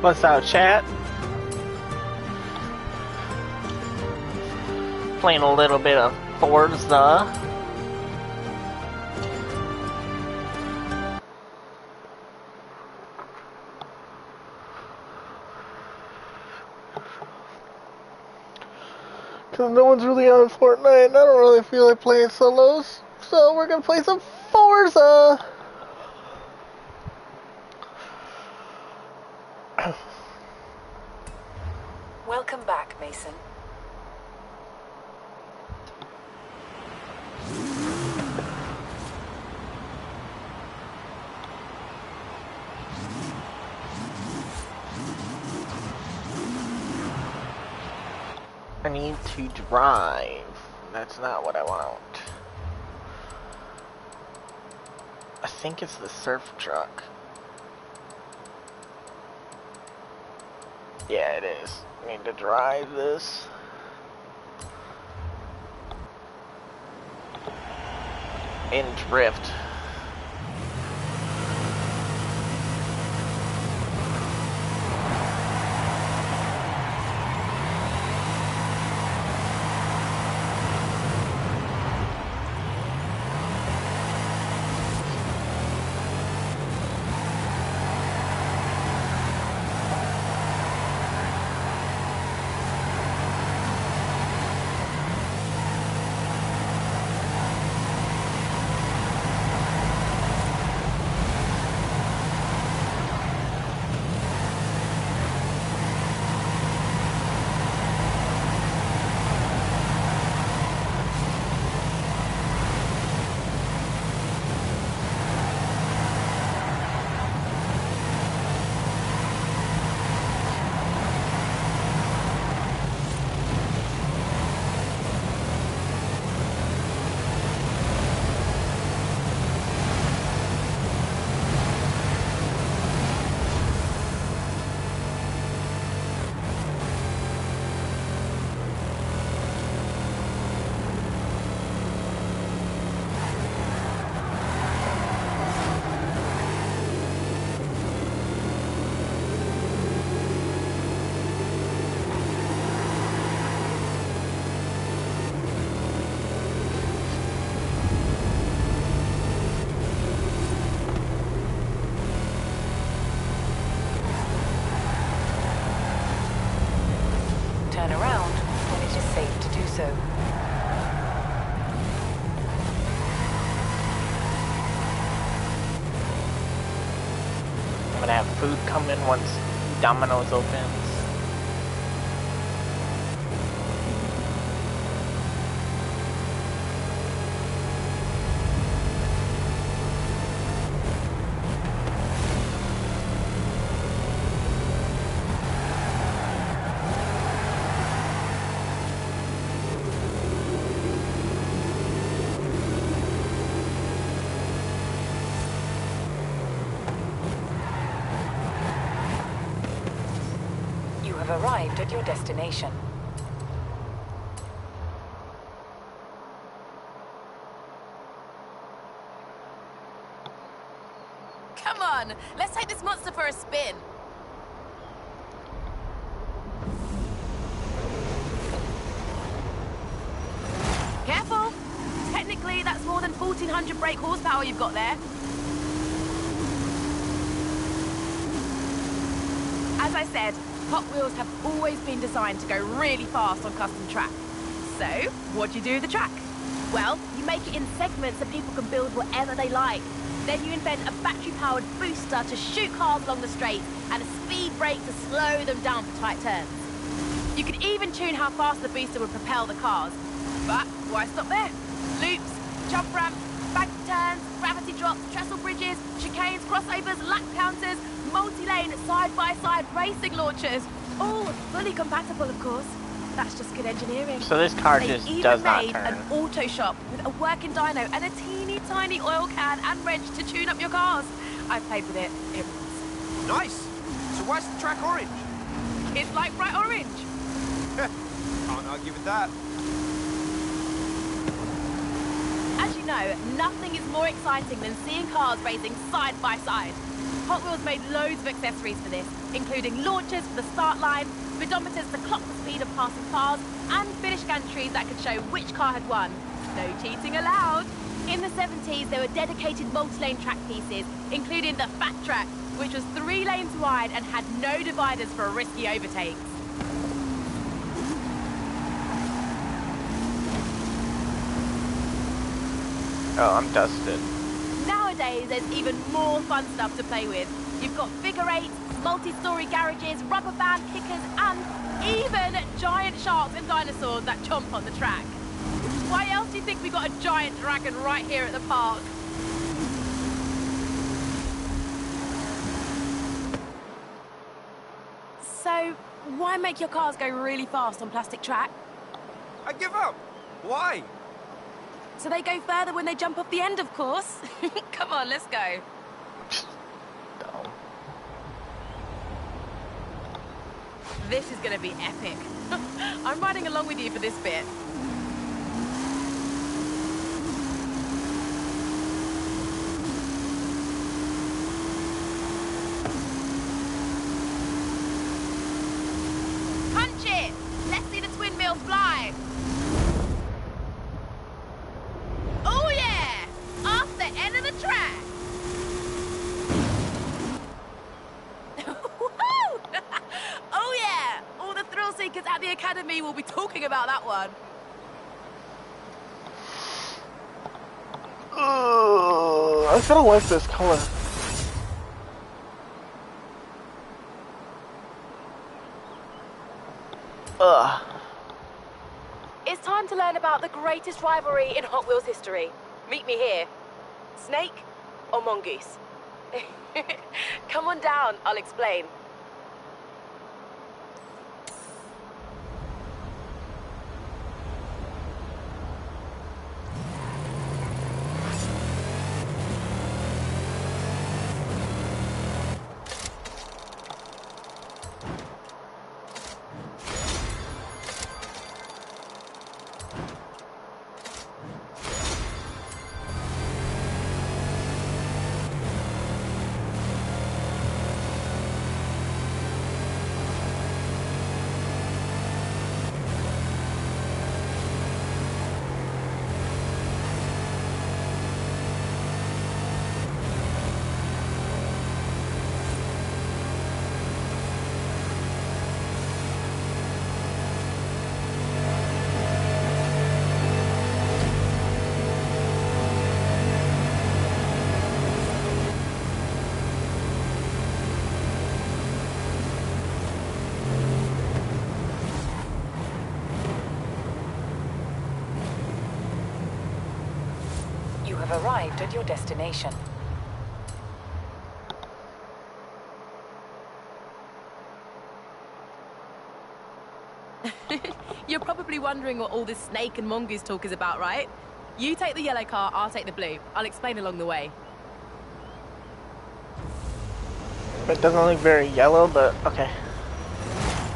What's up, chat? Playing a little bit of Forza. Cause no one's really on Fortnite, and I don't really feel like playing solos, so we're gonna play some Forza! Welcome back, Mason. I need to drive. That's not what I want. I think it's the surf truck. Yeah, it is. I need to drive this. And drift. Turn around when it is safe to do so. I'm gonna have food coming once Domino's opens. Arrived at your destination. Come on, let's take this monster for a spin. Careful! Technically, that's more than 1,400 brake horsepower you've got there. As I said, Hot Wheels have always been designed to go really fast on custom track. So, what do you do with the track? Well, you make it in segments so people can build whatever they like. Then you invent a battery-powered booster to shoot cars along the straight and a speed brake to slow them down for tight turns. You could even tune how fast the booster would propel the cars. But why stop there? Loops, jump ramps, bank turns, gravity drops, trestle bridges, chicanes, crossovers, lap counters, multi-lane side-by-side racing launchers. All fully compatible, of course. That's just good engineering. So this car just does not turn. They even made an auto shop with a working dyno and a teeny tiny oil can and wrench to tune up your cars. I've played with it. It rules. Nice. So why's the track orange? It's like bright orange. Can't argue with that. As you know, nothing is more exciting than seeing cars racing side by side. Hot Wheels made loads of accessories for this, including launchers for the start line, speedometers to clock the speed of passing cars, and finish gantries that could show which car had won. No cheating allowed. In the 70s, there were dedicated multi-lane track pieces, including the Fat Track, which was 3 lanes wide and had no dividers for risky overtakes. Oh, I'm dusted. Nowadays, there's even more fun stuff to play with. You've got figure eights, multi-story garages, rubber band kickers, and even giant sharks and dinosaurs that chomp on the track. Why else do you think we got a giant dragon right here at the park? So, why make your cars go really fast on plastic track? I give up. Why? So they go further when they jump off the end, of course. Come on, let's go. Dumb. This is gonna be epic. I'm riding along with you for this bit. Punch it! Let's see the twin wheels fly. Oh yeah! Off the end of the track. Woohoo! Oh yeah! All the thrill seekers at the Academy will be talking about that one. I kind of like this color. Ugh. It's time to learn about the greatest rivalry in Hot Wheels history. Meet me here. Snake or mongoose? Come on down, I'll explain. You have arrived at your destination. You're probably wondering what all this snake and mongoose talk is about, right? You take the yellow car, I'll take the blue. I'll explain along the way. It doesn't look very yellow, but okay.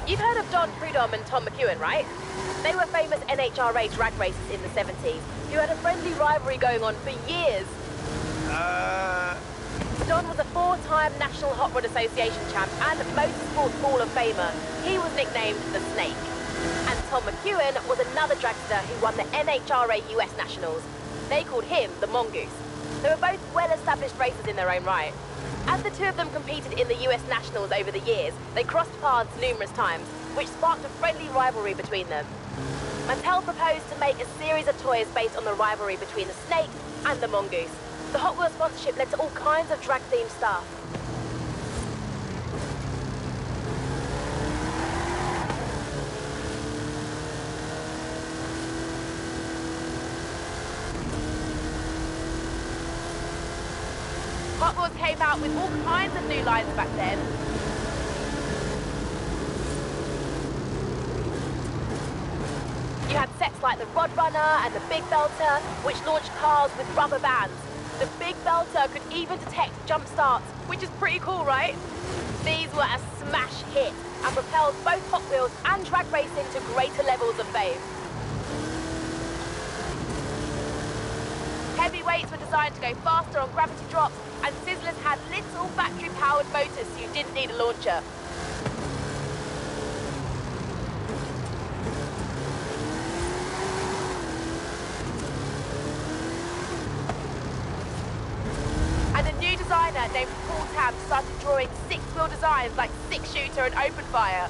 You've heard of Don Prudhomme and Tom McEwen, right? They were famous NHRA drag racers in the 70s, who had a friendly rivalry going on for years. Don was a 4-time National Hot Rod Association champ and Motorsport Hall of Famer. He was nicknamed the Snake. And Tom McEwen was another dragster who won the NHRA US Nationals. They called him the Mongoose. They were both well-established racers in their own right. As the two of them competed in the US Nationals over the years, they crossed paths numerous times, which sparked a friendly rivalry between them. Mattel proposed to make a series of toys based on the rivalry between the Snake and the Mongoose. The Hot Wheels sponsorship led to all kinds of drag-themed stuff. Hot Wheels came out with all kinds of new lines back then. You had sets like the Rod Runner and the Big Belter, which launched cars with rubber bands. The Big Belter could even detect jump starts, which is pretty cool, right? These were a smash hit and propelled both Hot Wheels and drag racing to greater levels of fame. Heavyweights were designed to go faster on gravity drops, and Sizzlers had little battery-powered need a launcher. And a new designer named Paul Tam started drawing six-wheel designs like six-shooter and open fire.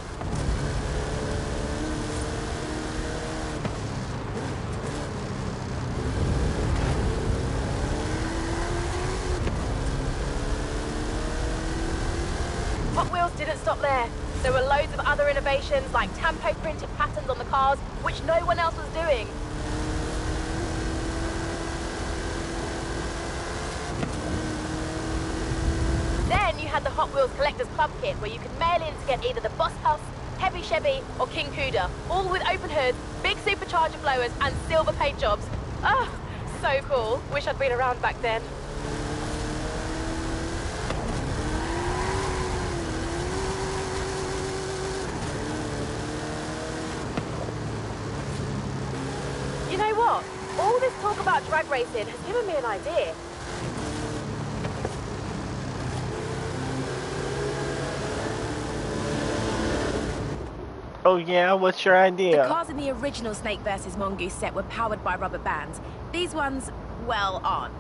Hot Wheels didn't stop there. There were loads of other innovations like Tampo printed patterns on the cars, which no one else was doing. Then you had the Hot Wheels Collector's Club Kit, where you could mail in to get either the Boss Huss, Heavy Chevy, or King Cuda, all with open hoods, big supercharger blowers, and silver paint jobs. Oh, so cool. Wish I'd been around back then. You know what? All this talk about drag racing has given me an idea. Oh yeah, what's your The idea? cars in the original Snake vs. Mongoose set were powered by rubber bands. These ones, well, aren't.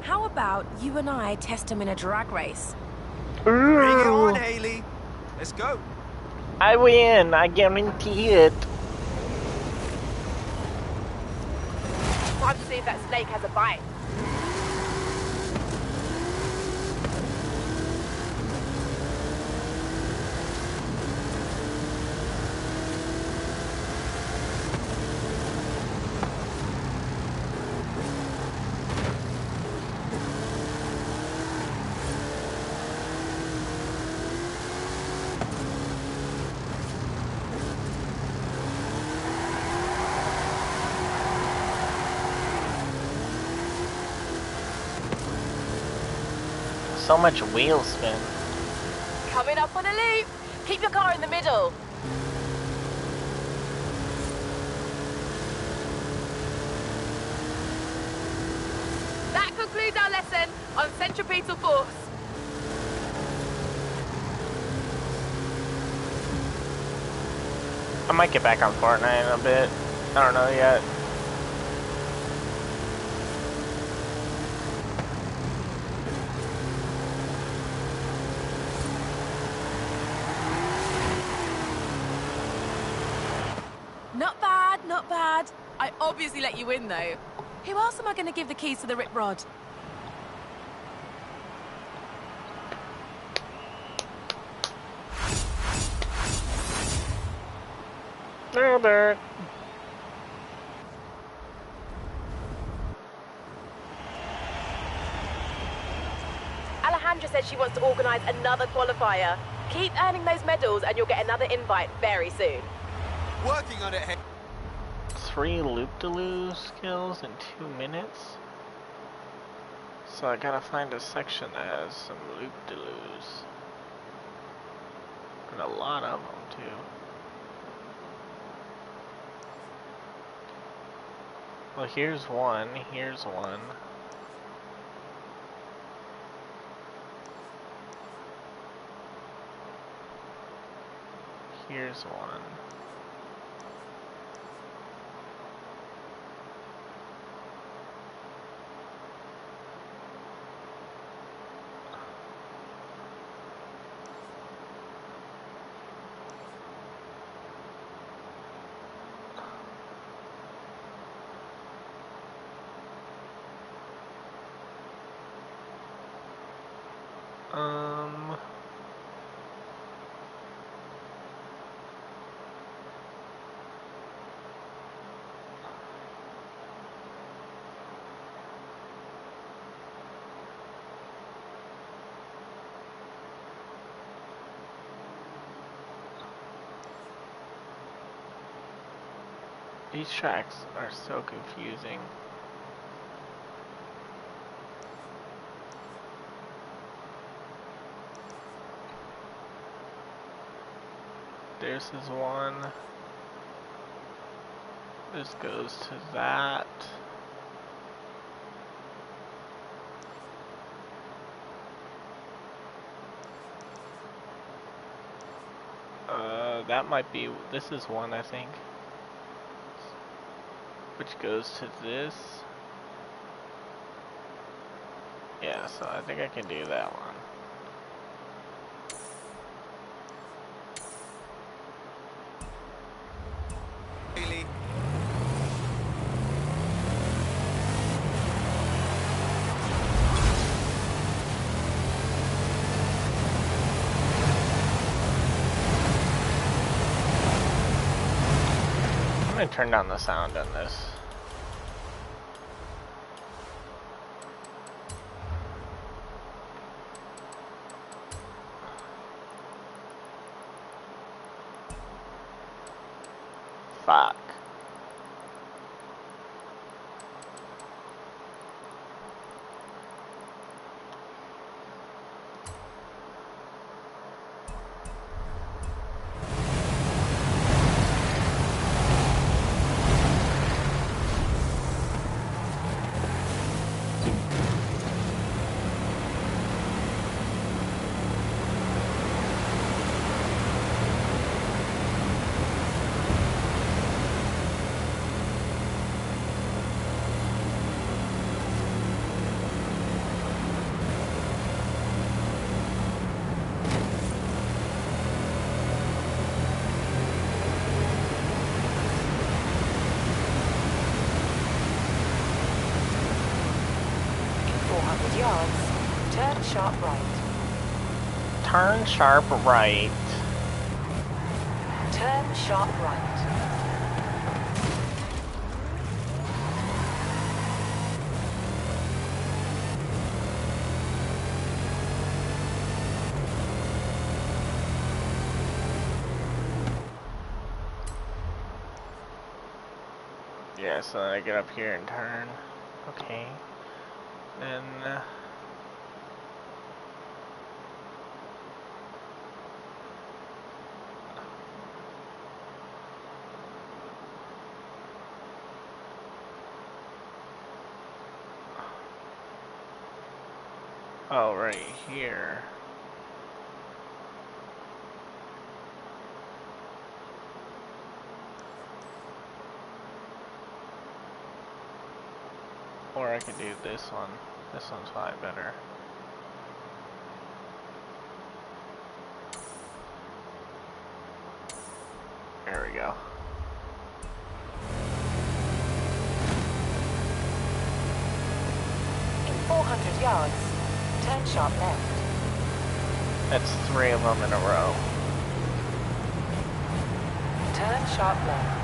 How about you and I test them in a drag race? Bring it on, Ooh, Haley. Let's go. I win, I guarantee it. Time to see if that snake has a bite. So much wheel spin. Coming up on a loop. Keep your car in the middle. That concludes our lesson on centripetal force. I might get back on Fortnite in a bit. I don't know yet. Not bad, not bad. I obviously let you win, though. Who else am I going to give the keys to the Rip Rod? Albert. Alejandra said she wants to organise another qualifier. Keep earning those medals and you'll get another invite very soon. Working on it, Haley. 3 loop-de-loo skills in 2 minutes. So I gotta find a section that has some loop-de-loos. And a lot of them too. Well, here's one, here's one. Here's one. These tracks are so confusing. This is one. This goes to that. That might be, this is one, I think. Which goes to this. Yeah, so I think I can do that one. Really? I'm gonna turn down the sound on this. Fuck. Yards, turn sharp right. Turn sharp right. Turn sharp right. Yeah, so then I get up here and turn. Okay. Then oh, right here. Or I could do this one. This one's probably better. There we go. In 400 yards, turn sharp left. That's 3 of them in a row. Turn sharp left.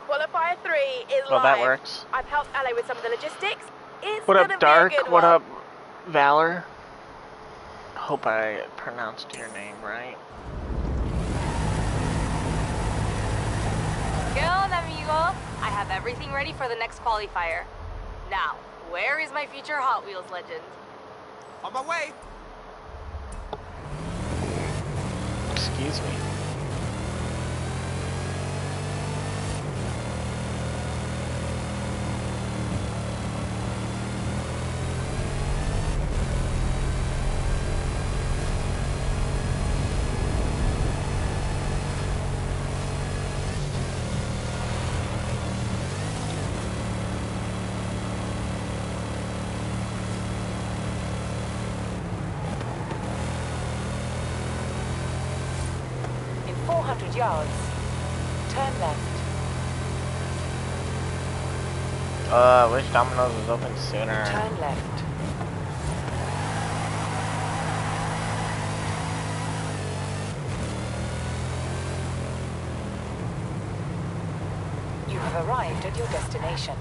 Qualifier 3 is Well, that live. works. I've helped LA with some of the logistics. It's What gonna up, be a Dark? good What one. up, Valor? Hope I pronounced your name right. ¿Qué onda, amigo? I have everything ready for the next qualifier. Now, where is my future Hot Wheels legend? On my way. Excuse me. 200 yards. Turn left. I wish Domino's was open sooner. Turn left. You have arrived at your destination.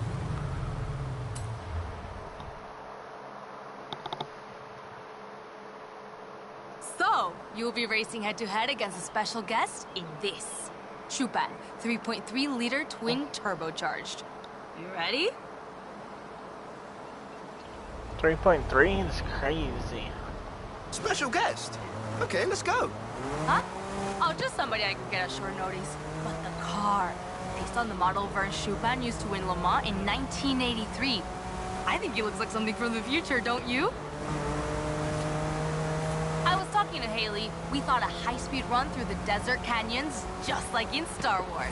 So, you'll be racing head-to-head against a special guest in this. Chupan, 3.3-liter twin turbocharged. You ready? 3.3? That's crazy. Special guest. Okay, let's go. Huh? Oh, just somebody I could get at short notice. But the car, based on the model Vern Chupan used to win Le Mans in 1983. I think he looks like something from the future, don't you? I was talking to Haley. We thought a high-speed run through the desert canyons, just like in Star Wars.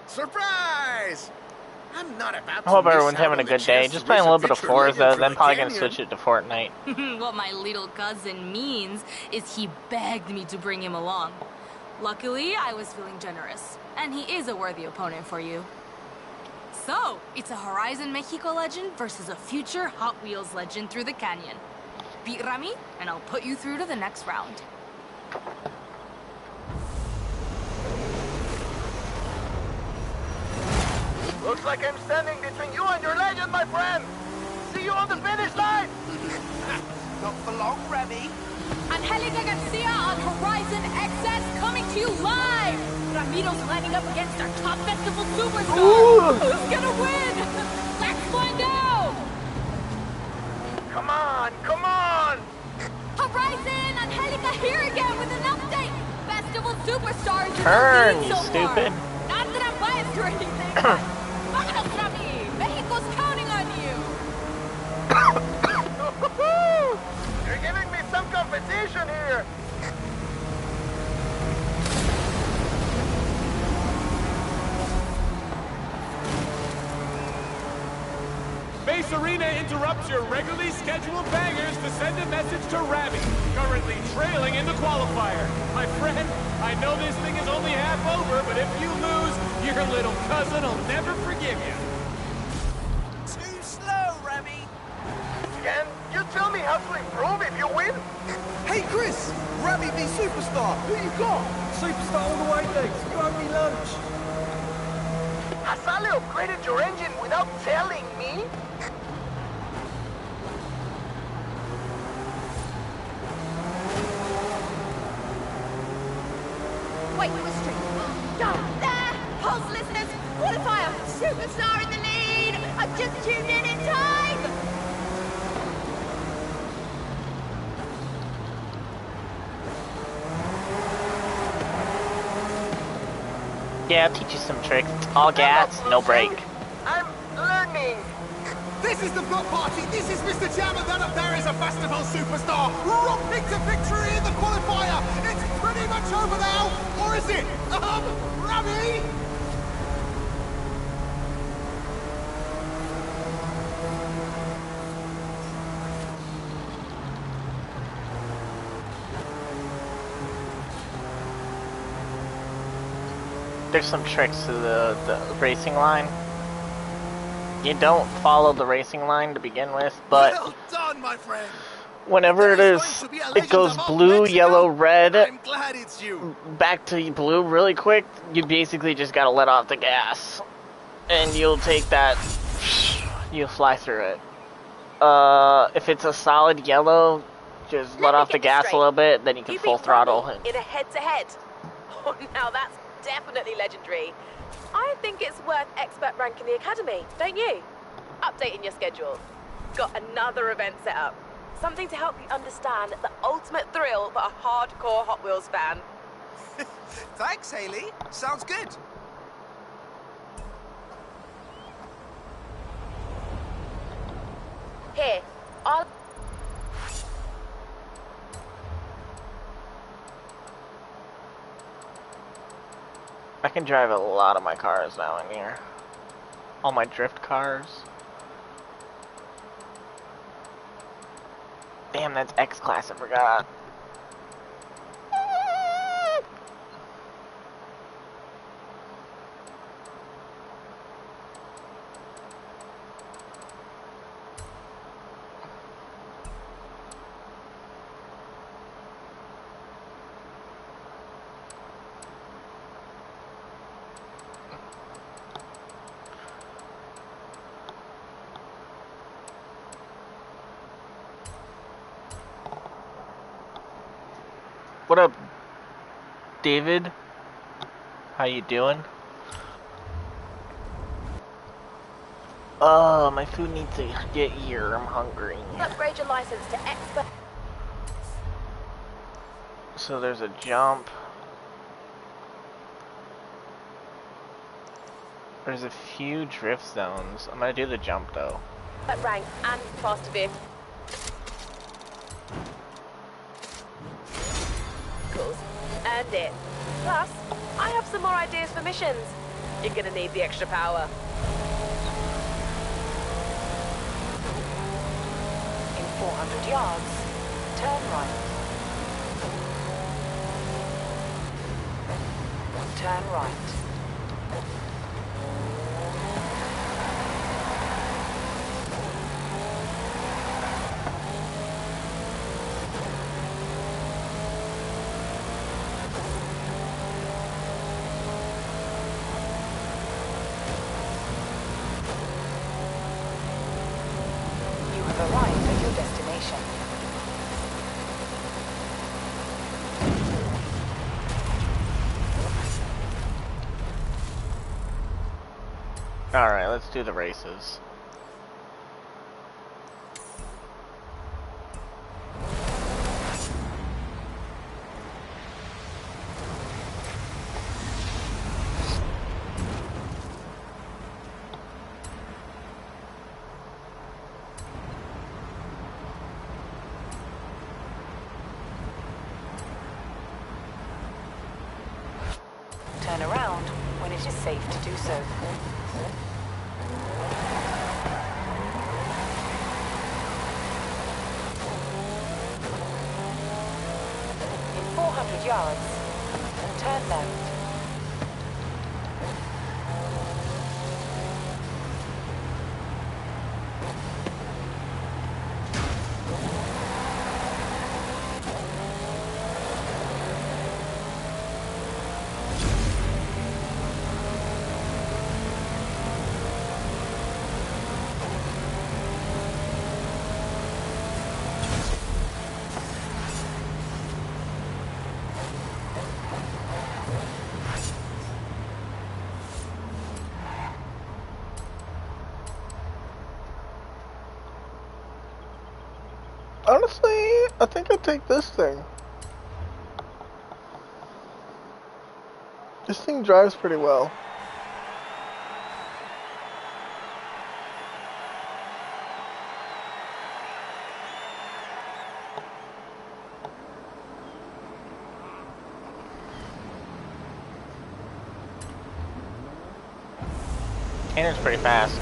Surprise! I'm not about to I hope miss everyone's out having a on the good day. chance Just to playing a race little bit of future legend Forza, through then the probably gonna canyon. switch it to Fortnite. What my little cousin means is he begged me to bring him along. Luckily, I was feeling generous, and he is a worthy opponent for you. So, it's a Horizon Mexico legend versus a future Hot Wheels legend through the canyon. Beat Rami, and I'll put you through to the next round. Looks like I'm standing between you and your legend, my friend. See you on the finish line. Not for long, Remy. Angelica Garcia on Horizon XS coming to you live! Ramiro's lining up against our top festival superstar! Who's gonna win? Let's find out! Come on, come on. Horizon! Angelica here again with an update! Festival superstars in Turn, the lead you so far. stupid. Not that I'm biased or anything, but vámonos, Rami! Mexico's counting on you! You're giving me some competition here. Base Arena interrupts your regularly scheduled bangers to send a message to Rami, currently trailing in the qualifier. My friend, I know this thing is only half over, but if you lose, your little cousin will never forgive you. Too slow, Remy. Can you tell me how to improve if you win? Hey, Chris. Remy v Superstar. Who you got? Superstar all the way, thanks. Grab me lunch. Has Ale upgraded your engine without telling me? Wait, we're straight. There! Pulse listeners! Qualifier! Superstar in the lead! I've just tuned in time! Yeah, I'll teach you some tricks. All gas, no brake. I'm learning. This is the block party. This is Mr. Jam, and that up there is a festival superstar. Romping to victory in the qualifier. It's pretty much over now. Or is it? Remy? There's some tricks to the racing line. You don't follow the racing line to begin with, but Well done, my friend. whenever it There is, going to be a it legend goes of old blue, Mexico. yellow, red, I'm glad it's you. back to blue really quick, you basically just gotta let off the gas. And you'll take that, you'll fly through it. If it's a solid yellow, just let me off the get this gas straight. a little bit, then you can You full beat throttle. Rami in a head-to-head. Oh, now that's definitely legendary. I think it's worth expert rank in the academy, don't you? Updating your schedule. Got another event set up. Something to help you understand the ultimate thrill for a hardcore Hot Wheels fan. Thanks, Haley. Sounds good. Here, I'll... I can drive a lot of my cars now in here. All my drift cars. Damn, that's X-Class, I forgot. What up, David? How you doing? My food needs to get here. I'm hungry. Upgrade your license to expert. So there's a jump. There's a few drift zones. I'm gonna do the jump though. Rank and faster vehicles. Earned it. Plus, I have some more ideas for missions. You're gonna need the extra power. In 400 yards, turn right. Turn right. You have arrived at your destination. Alright, let's do the races. Turn around when it is safe to do so. In 400 yards, turn left. Honestly, I think I'd take this thing. This thing drives pretty well. And it's pretty fast.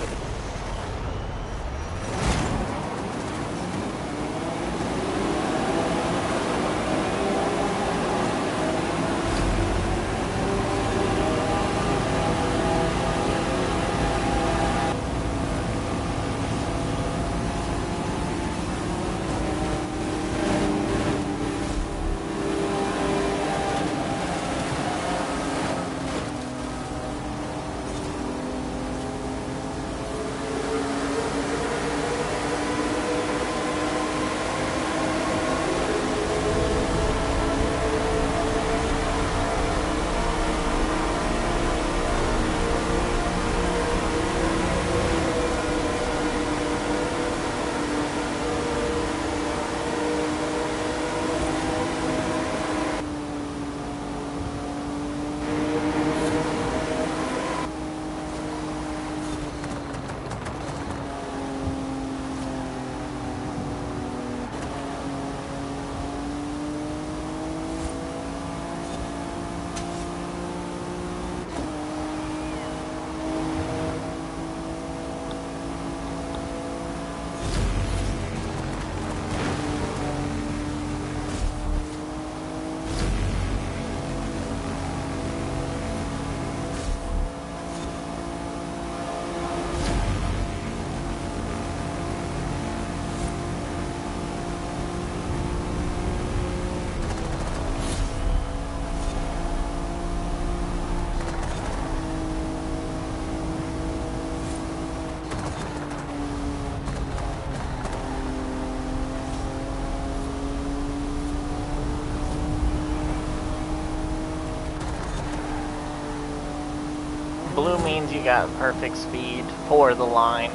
Blue means you got perfect speed for the line.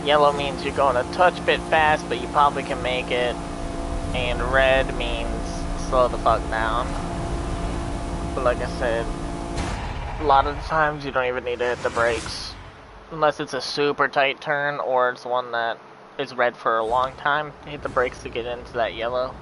Yellow means you're going a touch bit fast, but you probably can make it. And red means slow the fuck down. But like I said, a lot of the times you don't even need to hit the brakes. Unless it's a super tight turn or it's one that is red for a long time. You hit the brakes to get into that yellow.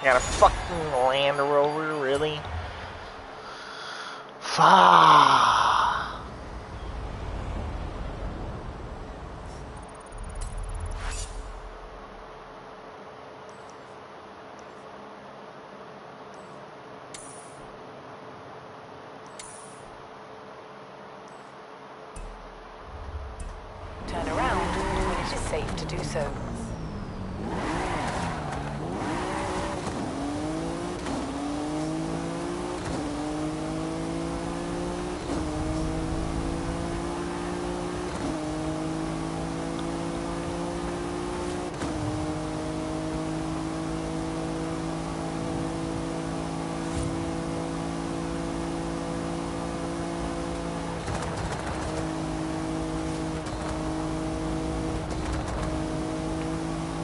Got a fucking Land Rover, really? Fuck. Turn around when it is safe to do so.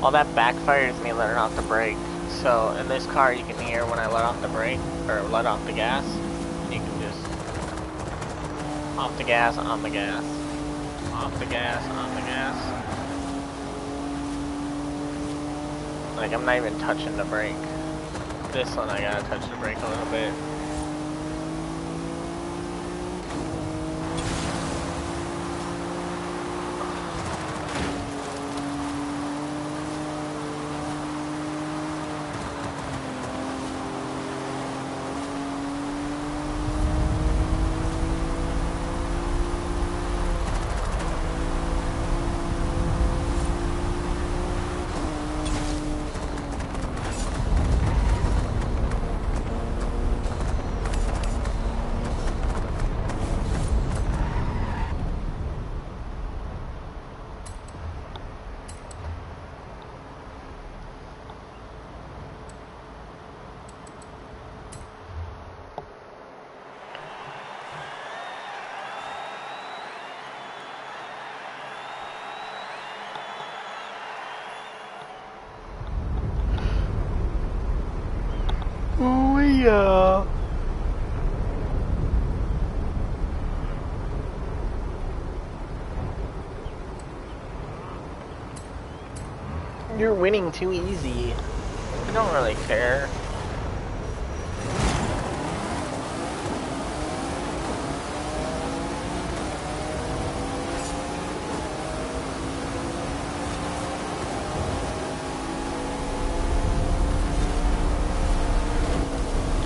All that backfires me letting off the brake. So in this car you can hear when I let off the brake, or let off the gas. You can just off the gas, on the gas. Off the gas, on the gas. Like I'm not even touching the brake. This one I gotta touch the brake a little bit. Oh yeah. You're winning too easy. I don't really care.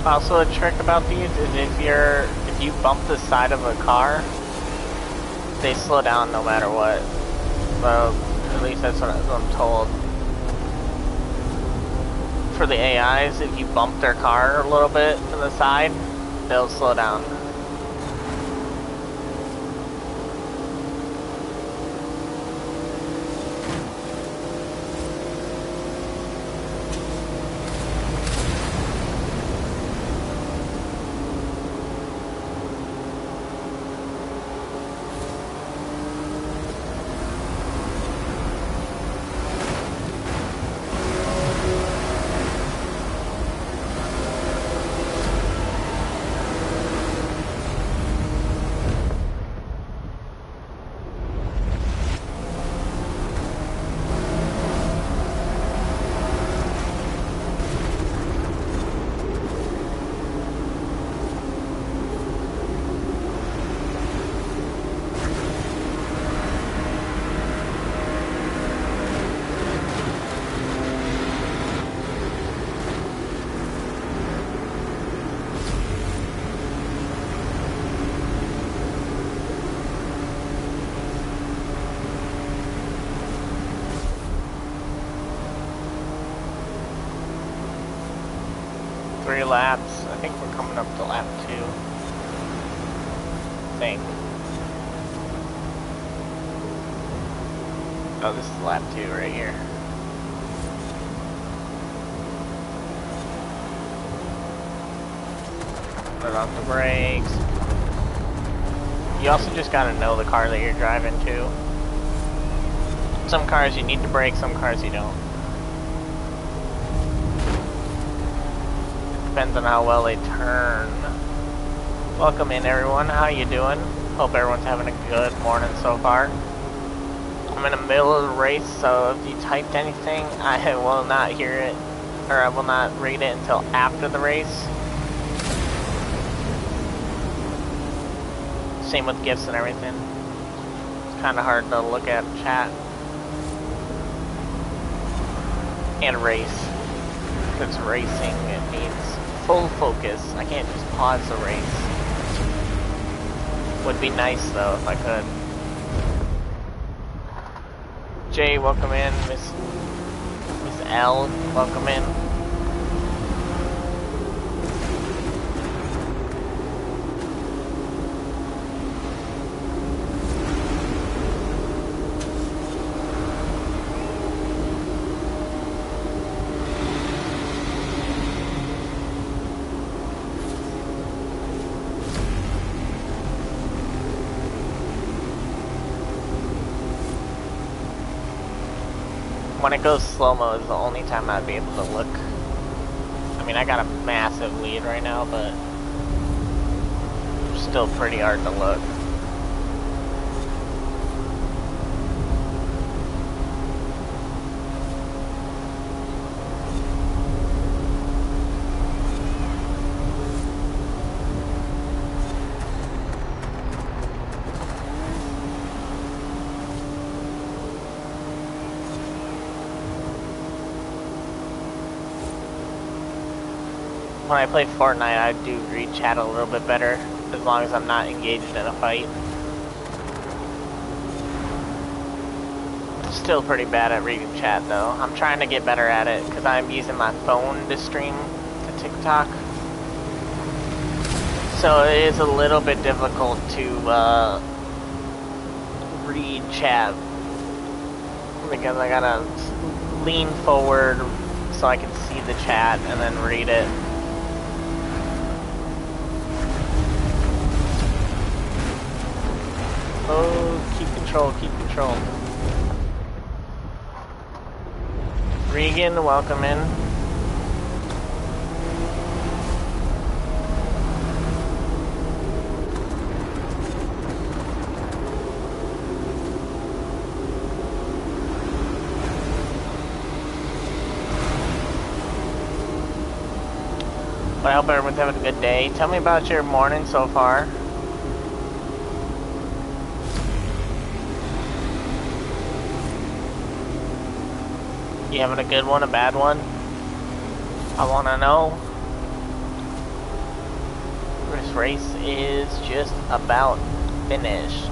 Also, a trick about these is if you bump the side of a car, they slow down no matter what. Well, at least that's what I'm told. For the AIs, if you bump their car a little bit to the side, they'll slow down. Laps. I think we're coming up to lap 2. thing. Oh, this is lap 2 right here. Put off the brakes. You also just gotta know the car that you're driving too. Some cars you need to brake, some cars you don't. Depends on how well they turn. Welcome in everyone, how you doing? Hope everyone's having a good morning so far. I'm in the middle of the race, so if you typed anything, I will not hear it, or I will not read it until after the race. Same with gifts and everything. It's kind of hard to look at chat. And race. If it's racing, it means full focus. I can't just pause the race. Would be nice though if I could. Jay, welcome in. Miss L, welcome in. When it goes slow-mo is the only time I'd be able to look. I mean, I got a massive lead right now, but still pretty hard to look. When I play Fortnite, I do read chat a little bit better, as long as I'm not engaged in a fight. Still pretty bad at reading chat though. I'm trying to get better at it, because I'm using my phone to stream to TikTok. So it is a little bit difficult to read chat, because I gotta lean forward so I can see the chat and then read it. Oh, keep control, keep control. Regan, welcome in. Well, I hope everyone's having a good day. Tell me about your morning so far. You having a good one, a bad one? I want to know. This race is just about finished.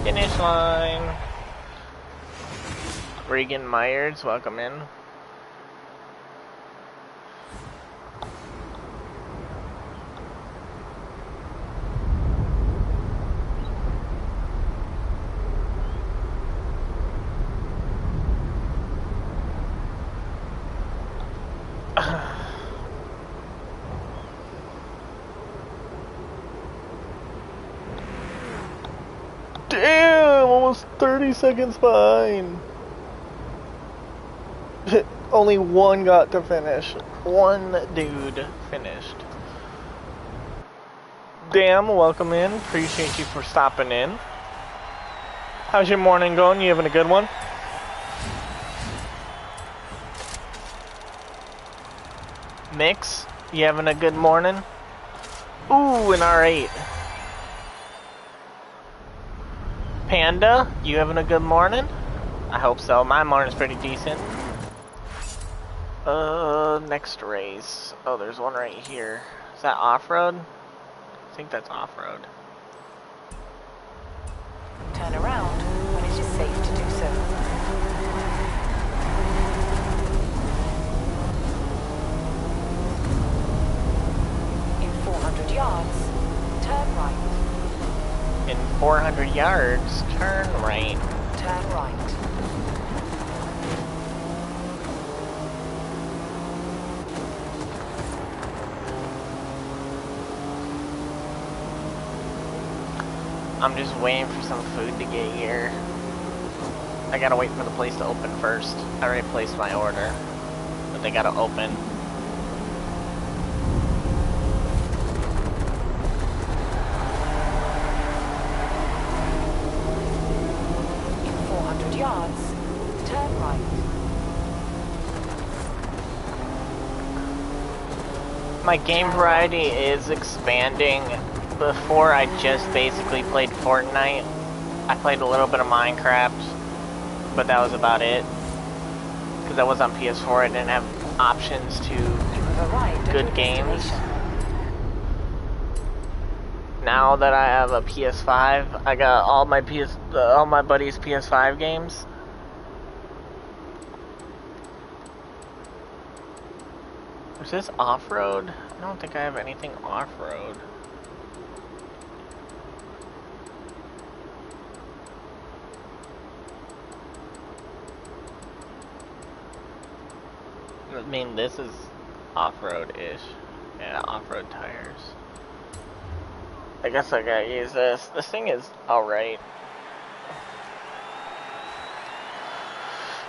Finish line. Regan Myers, welcome in. Damn, almost 30 seconds behind. Only one got to finish. One dude finished. Damn, welcome in. Appreciate you for stopping in. How's your morning going? You having a good one? Mix, you having a good morning? Ooh, an R8. Panda, you having a good morning? I hope so. My morning's pretty decent. Next race. Oh, there's one right here. Is that off-road? I think that's off-road. Turn around when it is safe to do so. 400 yards, turn right. Turn right. I'm just waiting for some food to get here. I gotta wait for the place to open first. I already placed my order, but they gotta open. In 400 yards, turn right. My game variety is expanding. Before, I just basically played Fortnite. I played a little bit of Minecraft, but that was about it. Because I was on PS4, I didn't have options to good games. Now that I have a PS5, I got all my buddies' PS5 games. Is this off-road? I don't think I have anything off-road. I mean, this is off-road-ish. Yeah, off-road tires. I guess I gotta use this. This thing is alright.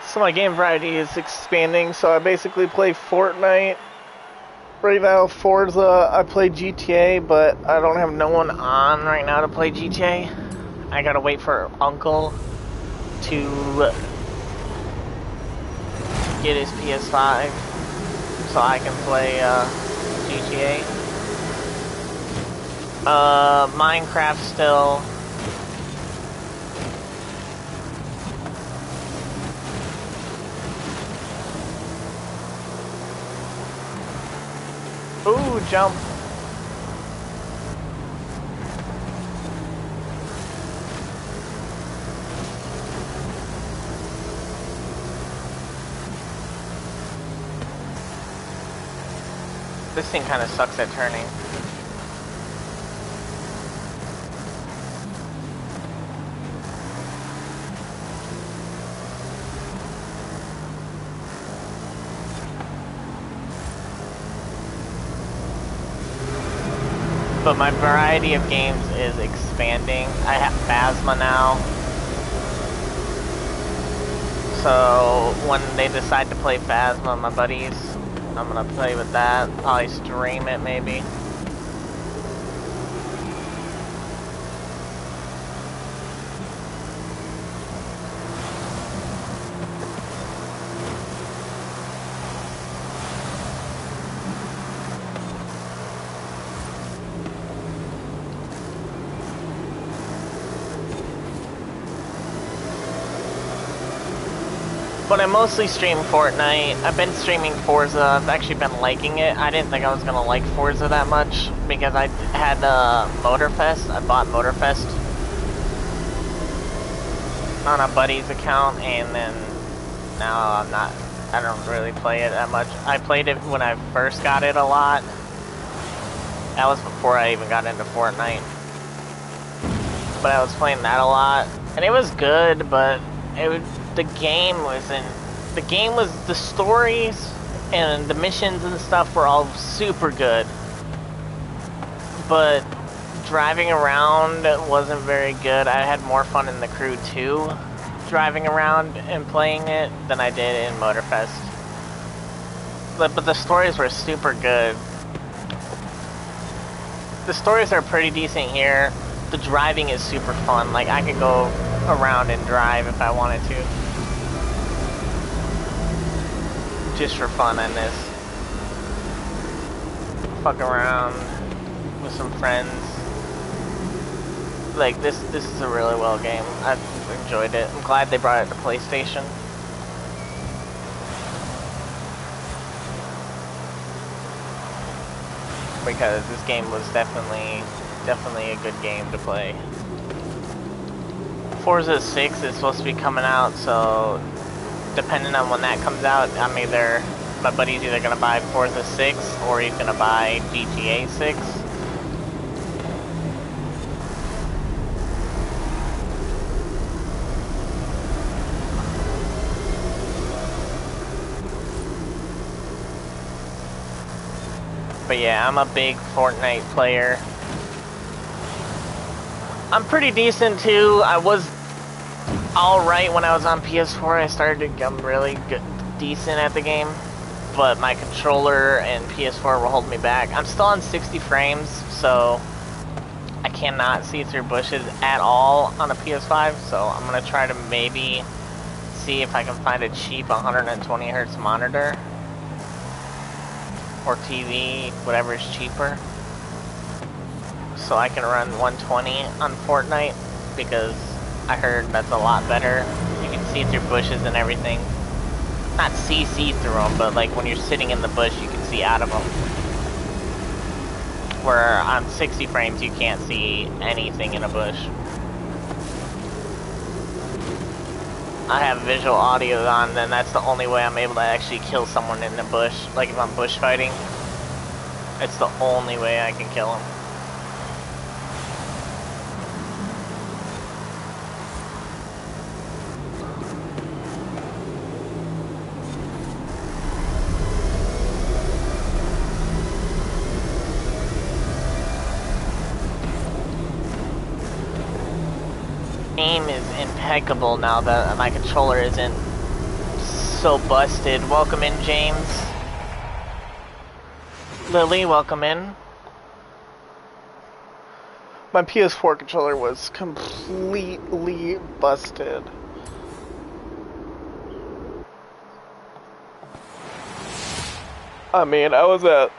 So my game variety is expanding, so I basically play Fortnite. Right now, Forza, I play GTA, but I don't have no one on right now to play GTA. I gotta wait for Uncle to get his PS5 so I can play GTA. Minecraft still. Ooh, jump. This thing kind of sucks at turning. But my variety of games is expanding. I have Phasma now. So when they decide to play Phasma, my buddies, I'm gonna play with that. Probably stream it maybe. But I mostly stream Fortnite. I've been streaming Forza. I've actually been liking it. I didn't think I was gonna like Forza that much because I had Motorfest. I bought Motorfest on a buddy's account, and then now I don't really play it that much. I played it when I first got it a lot. That was before I even got into Fortnite. But I was playing that a lot, and it was good, but the stories and the missions and stuff were all super good, but driving around wasn't very good. I had more fun in The Crew 2 driving around and playing it than I did in Motorfest. But the stories were super good. The stories are pretty decent here. The driving is super fun. Like, I could go around and drive if I wanted to. Just for fun on this. Fuck around with some friends. Like, this is a really well game. I've enjoyed it. I'm glad they brought it to PlayStation. Because this game was definitely a good game to play. Forza 6 is supposed to be coming out, so depending on when that comes out, my buddy's either gonna buy Forza 6 or he's gonna buy GTA 6. But yeah, I'm a big Fortnite player. I'm pretty decent too. I was alright when I was on PS4. I started to become really good, decent at the game. But my controller and PS4 will hold me back. I'm still on 60 frames, so I cannot see through bushes at all on a PS5. So I'm going to try to maybe see if I can find a cheap 120 hertz monitor. Or TV, whatever is cheaper. So I can run 120 on Fortnite, because I heard that's a lot better. You can see through bushes and everything. Not see through them, but like when you're sitting in the bush, you can see out of them. Where on 60 frames, you can't see anything in a bush. I have visual audio on, then that's the only way I'm able to actually kill someone in the bush. Like if I'm bush fighting, it's the only way I can kill them. Aim is impeccable now that my controller isn't so busted. Welcome in, James. Lily, welcome in. My PS4 controller was completely busted. I mean, I was at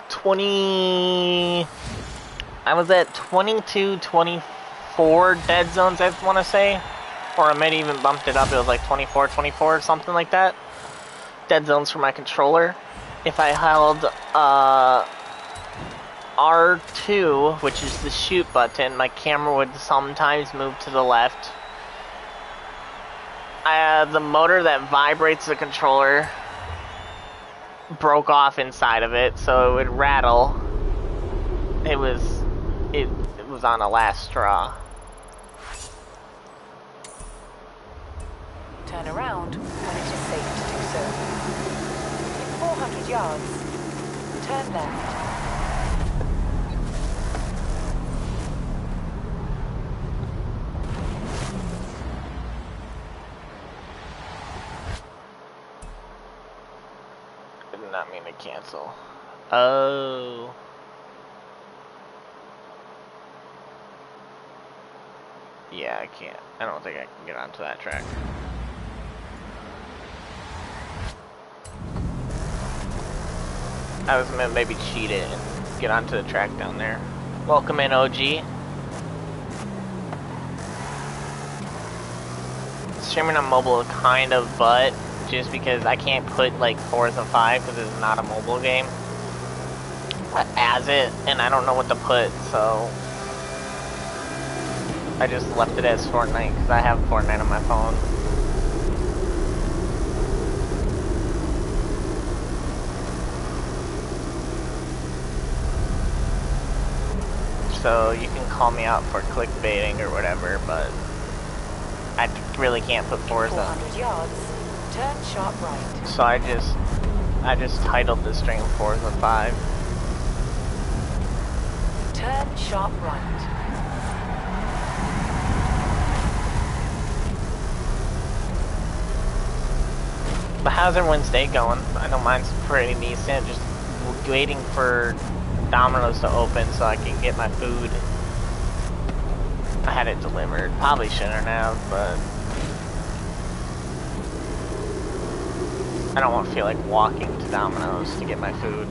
22, 24 dead zones, I want to say. Or I might even bumped it up, it was like 24, or something like that. Dead zones for my controller. If I held R2, which is the shoot button, my camera would sometimes move to the left. The motor that vibrates the controller broke off inside of it, so it would rattle. It was on a last straw. Turn around when it is safe to do so. In 400 yards, turn left. I did not mean to cancel. Oh. Yeah, I can't. I don't think I can get onto that track. I was meant maybe cheat it and get onto the track down there. Welcome in, OG. Streaming on mobile kind of, but just because I can't put like Forza 5 because it's not a mobile game as it, and I don't know what to put, so I just left it as Fortnite because I have Fortnite on my phone. So you can call me out for clickbaiting or whatever, but I really can't put Forza. 400 yards, turn sharp right. So I just titled the stream Forza 5. Turn sharp right. But how's everyone's day going? I know mine's pretty decent. Just waiting for Domino's to open so I can get my food. I had it delivered. Probably shouldn't have, but I don't want to feel like walking to Domino's to get my food.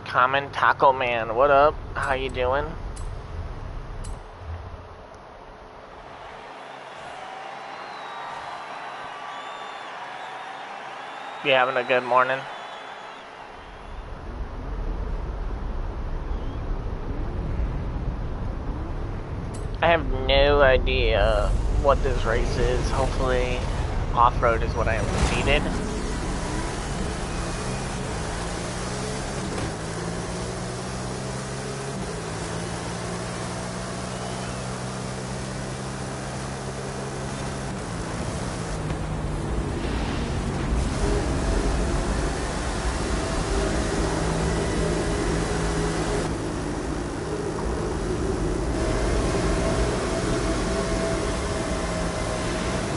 Common Taco Man, what up? How you doing? You having a good morning? I have no idea what this race is. Hopefully off-road is what I am seated.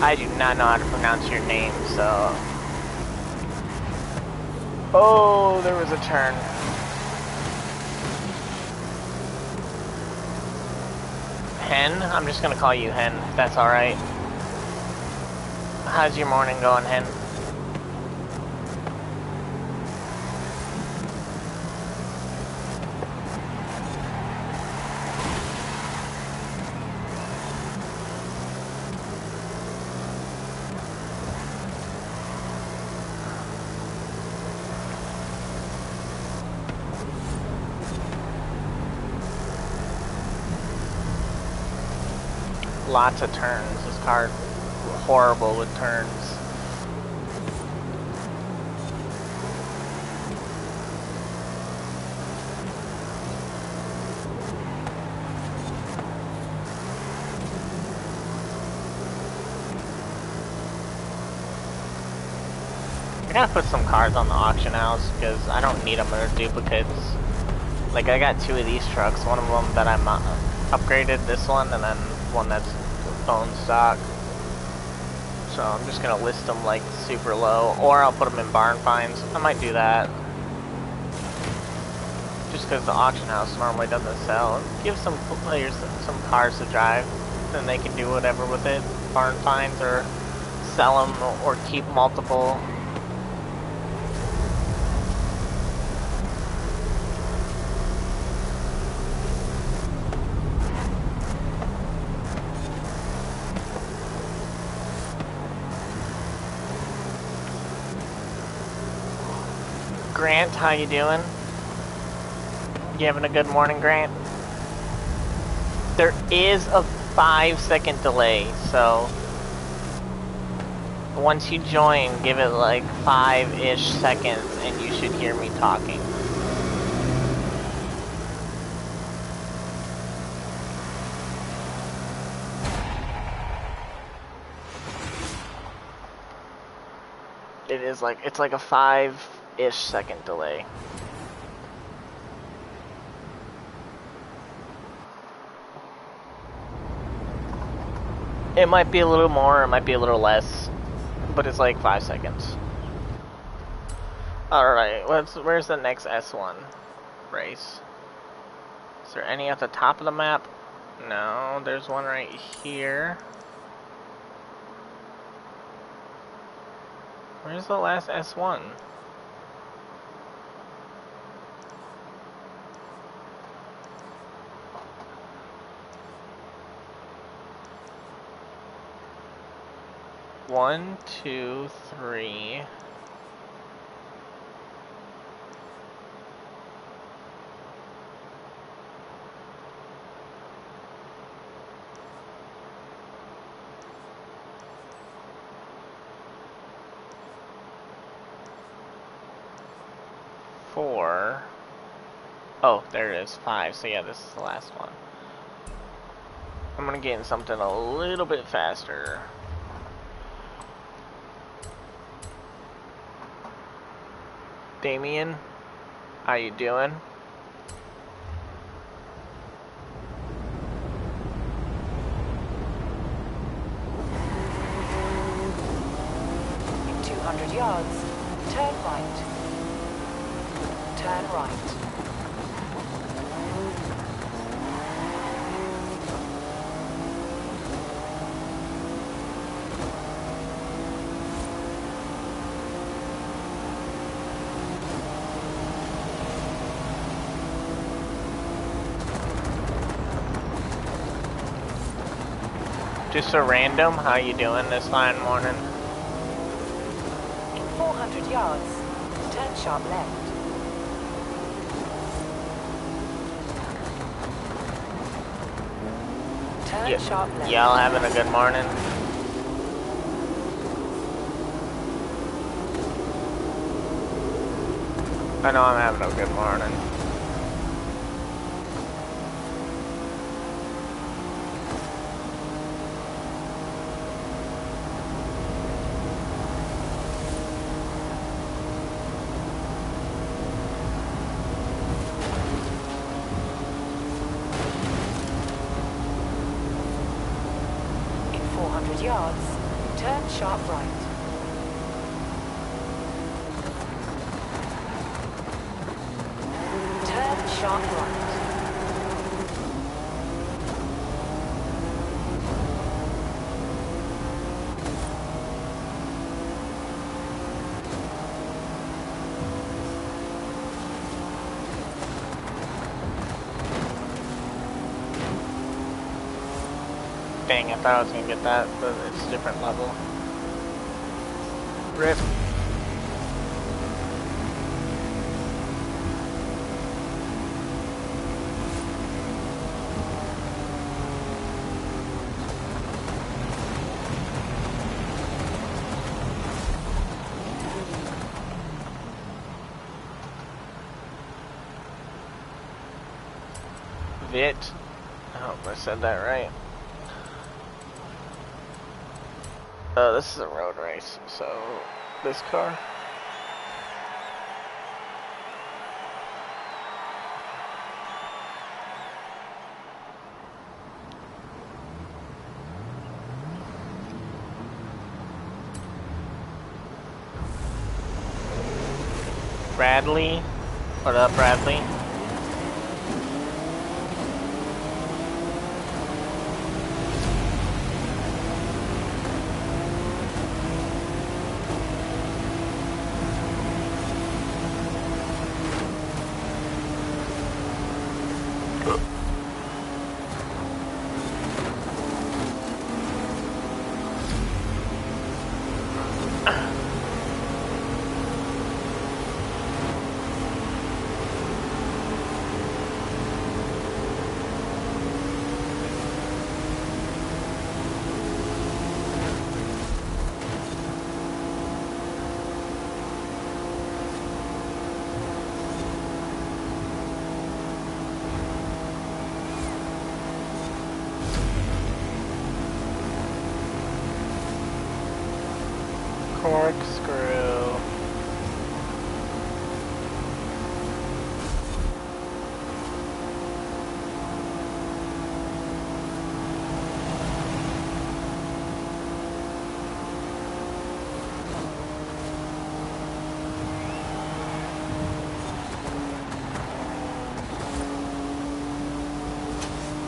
I do not know how to pronounce your name, so... Oh, there was a turn. Hen? I'm just gonna call you Hen, if that's alright. How's your morning going, Hen? Lots of turns. This car horrible with turns. I gotta put some cars on the auction house because I don't need them. They're duplicates. Like, I got 2 of these trucks. One of them that I'm upgraded, this one, and then one that's bone stock. So I'm just gonna list them like super low, or I'll put them in barn finds. I might do that. Just because the auction house normally doesn't sell. Give some players some cars to drive, then they can do whatever with it. Barn finds, or sell them, or keep multiple. Grant, how you doing? You having a good morning, Grant? There is a 5-second delay, so once you join, give it like 5-ish seconds and you should hear me talking. It is like, it's like a 5-ish second delay. It might be a little more, it might be a little less, but it's like 5 seconds. Alright, where's the next S1 race? Is there any at the top of the map? No, there's one right here. Where's the last S1? One, two, three. Four. Oh, there it is. 5. So yeah, this is the last one. I'm gonna get in something a little bit faster. Damien, how you doing? In 200 yards, turn right. Turn right. Just a random, how you doing this fine morning? In 400 yards, turn sharp left. Turn sharp left. Y'all having a good morning? I know I'm having a good morning. Yards, Turn sharp right. Turn sharp right. Dang, I thought I was gonna get that, but it's a different level. RIP. Vit. I hope I said that right. This is a road race, so this car. Bradley. What up, Bradley? Corkscrew.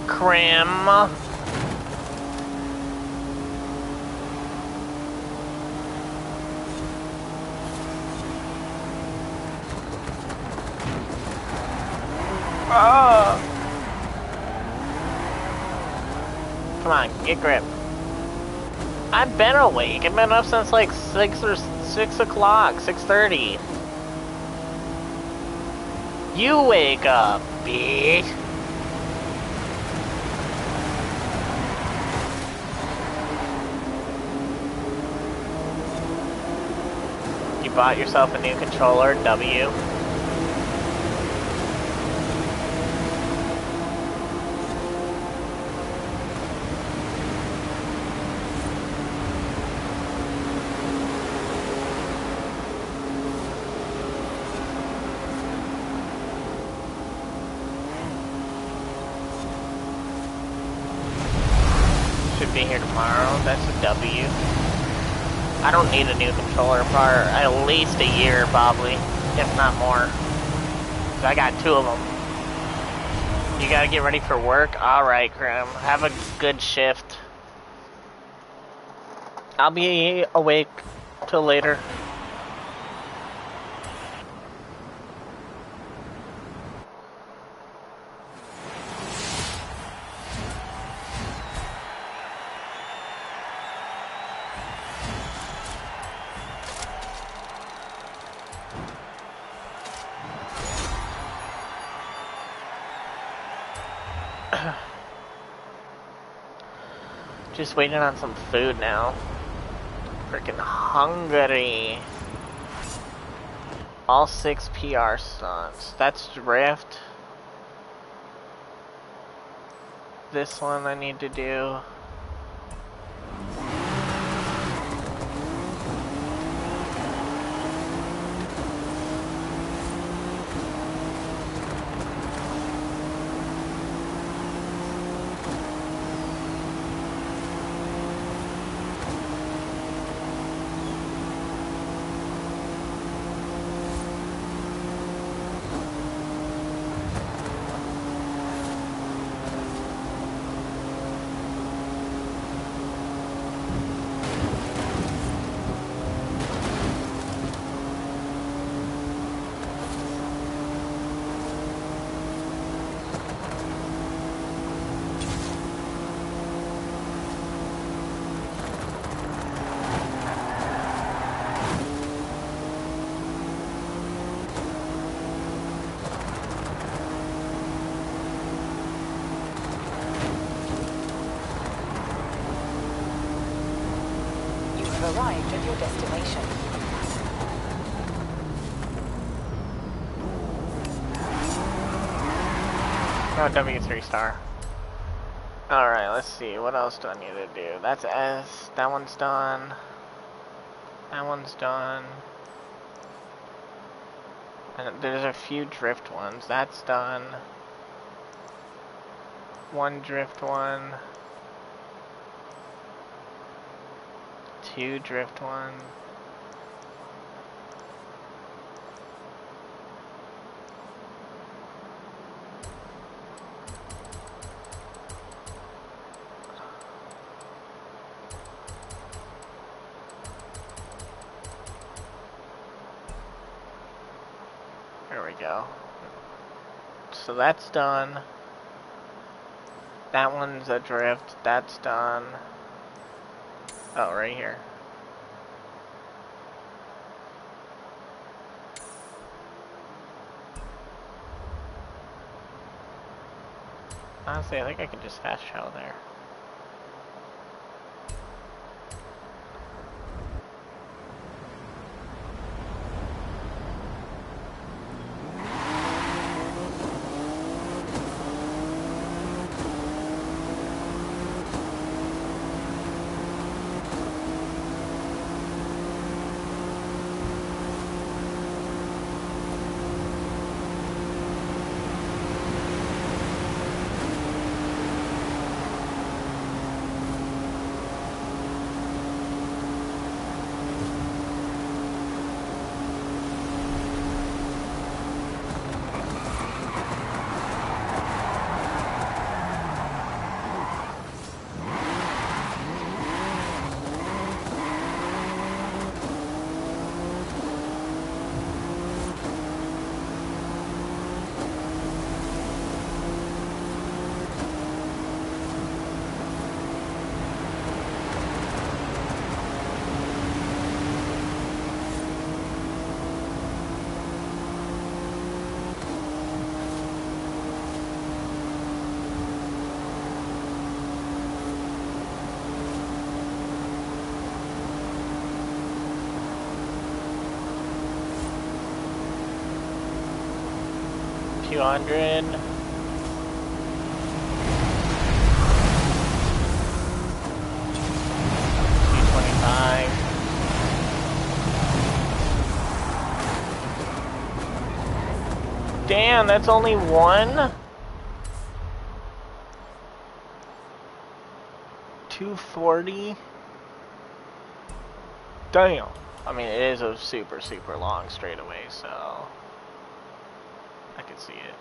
Cram. Come on, get grip. I've been awake. I've been up since like 6 o'clock, 6:30. You wake up, bitch. You bought yourself a new controller, W. Be here tomorrow. That's a W. I don't need a new controller for at least a year, probably, if not more. 'Cause I got 2 of them. You gotta get ready for work? Alright, Grim. Have a good shift. I'll be awake till later. Just waiting on some food now. Freaking hungry. All 6 PR stunts. That's drift. This one I need to do. arrived at your destination. Oh, W3 star. Alright, let's see. What else do I need to do? That's S. That one's done. That one's done. And there's a few drift ones. That's done. One drift one. Two drift ones. There we go. So that's done. That one's a drift. That's done. Oh, right here. Honestly, I think I could just fast travel there. $200. Damn, that's only one? 240? Damn. I mean, it is a super, super long straightaway, so I can see it.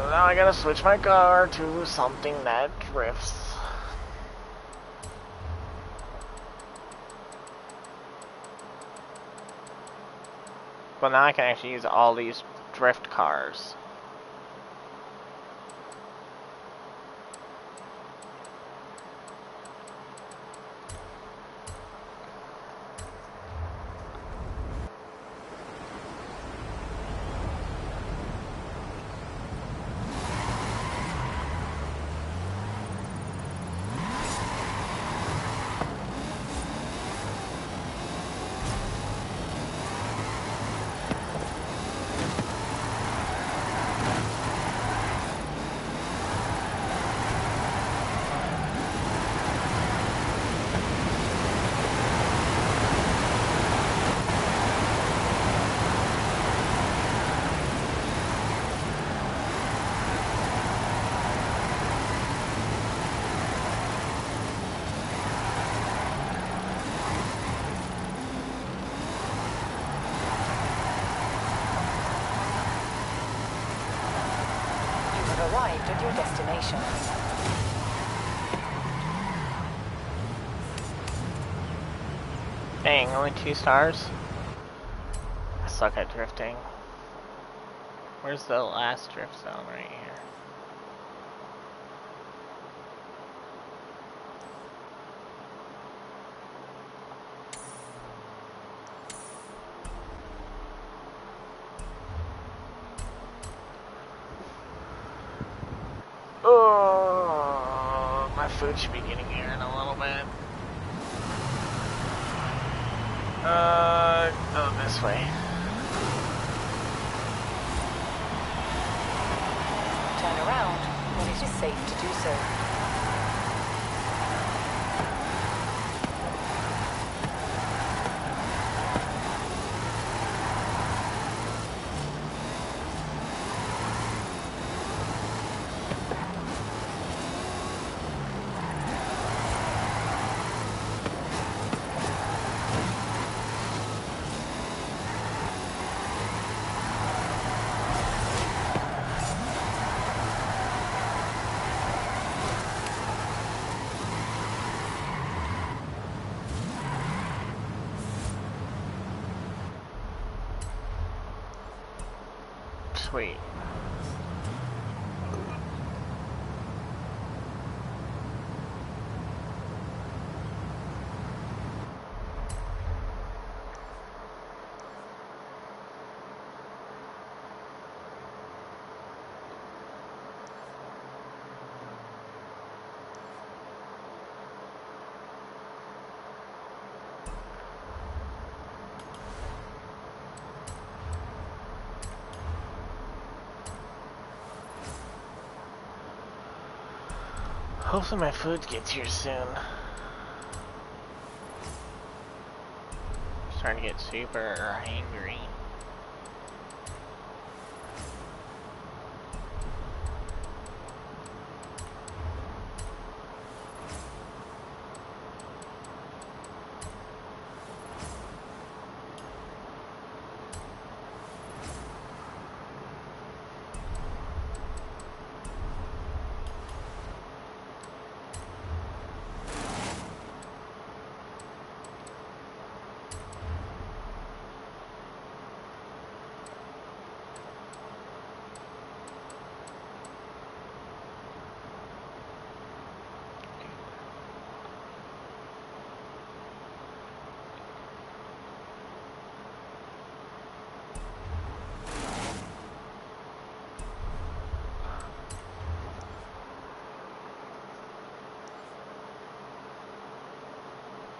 Now I gotta switch my car to something that drifts. But now I can actually use all these drift cars. Arrived at your destination. Dang, only 2 stars? I suck at drifting. Where's the last drift zone? Right here. Oh, my food should be getting here in a little bit. Go this way. Turn around when it is safe to do so. Sweet. Hopefully my food gets here soon. Starting to get super hangry.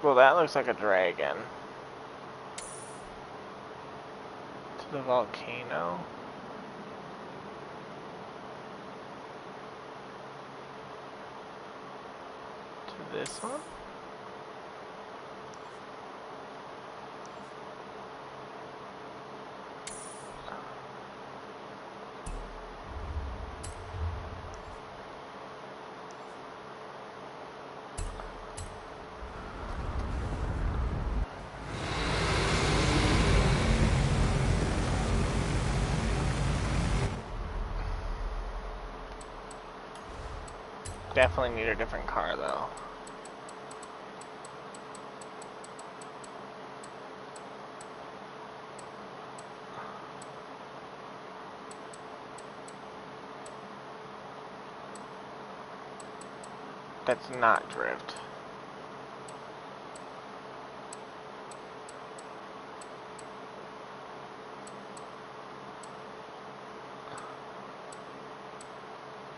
Well, that looks like a dragon. To the volcano. To this one. Definitely need a different car though. That's not drift.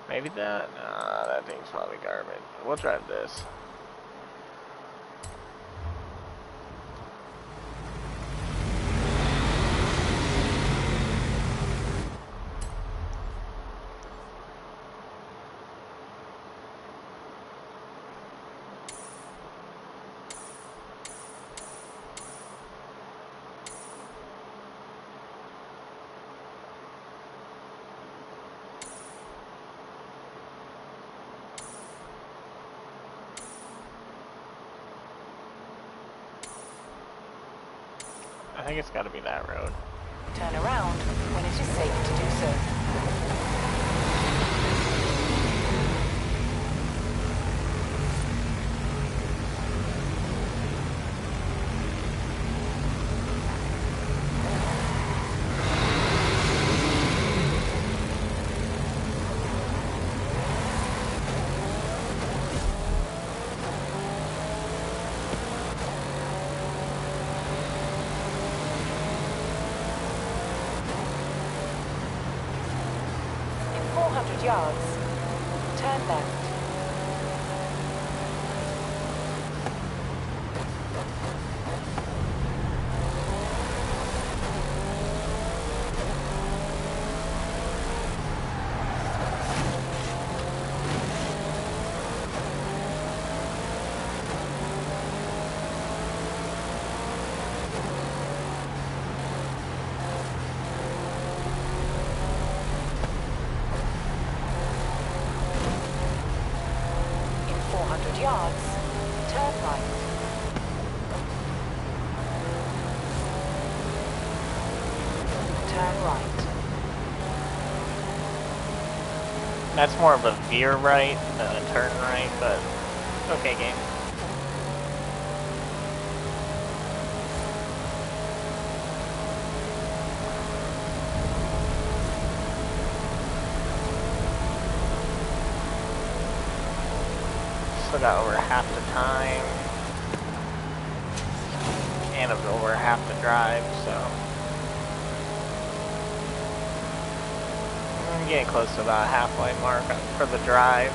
Maybe that? Nah, that thing's probably garbage. We'll drive this. I think it's got to be that road. Turn around when it is safe to do so. 400 yards, turn left. Yards, turn right. Turn right. That's more of a veer right than a turn right, but okay, game. Still got over half the time and over half the drive, so I'm getting close to about halfway mark for the drive.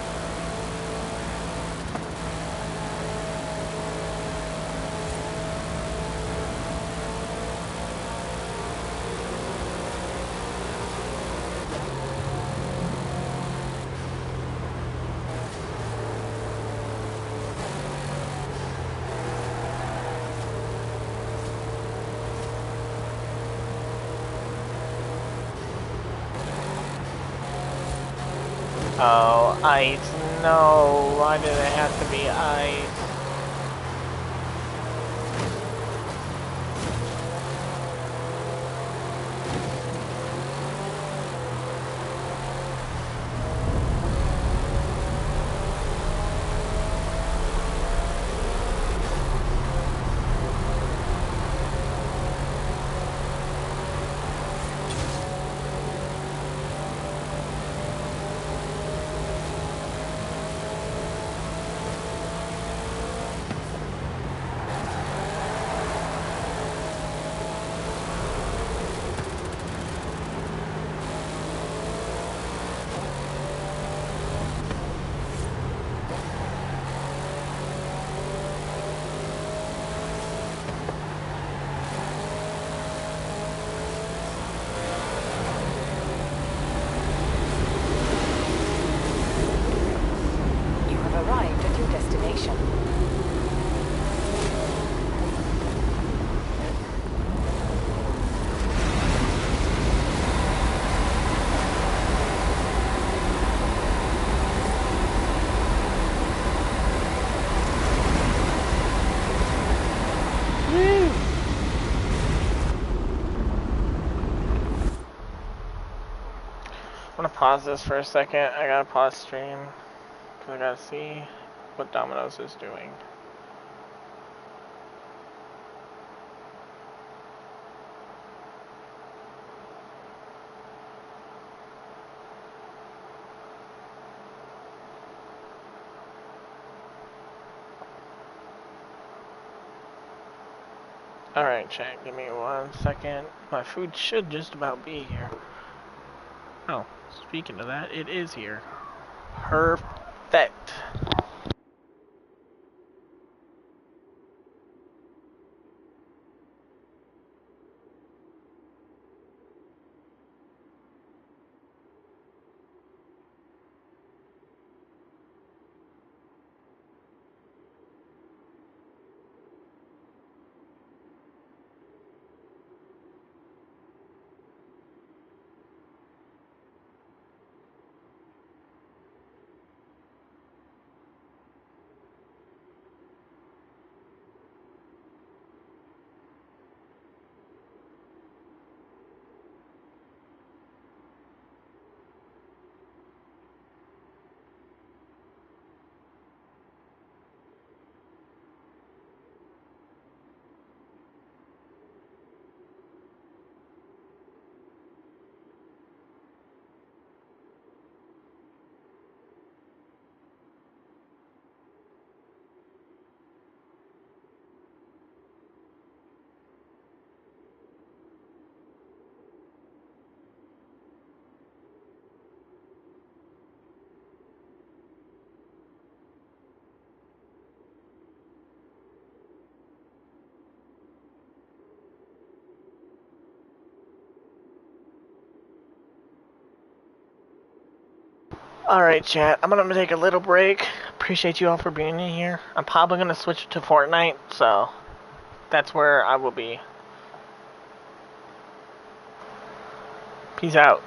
Oh, ice. No, why did it have to be ice? Arrived at your destination. I'm gonna pause this for a second. I gotta pause stream. I gotta see what Domino's is doing. Alright, chat, give me 1 second. My food should just about be here. Oh, speaking of that, it is here. Perfect. Alright, chat. I'm gonna take a little break. Appreciate you all for being in here. I'm probably gonna switch to Fortnite, so that's where I will be. Peace out.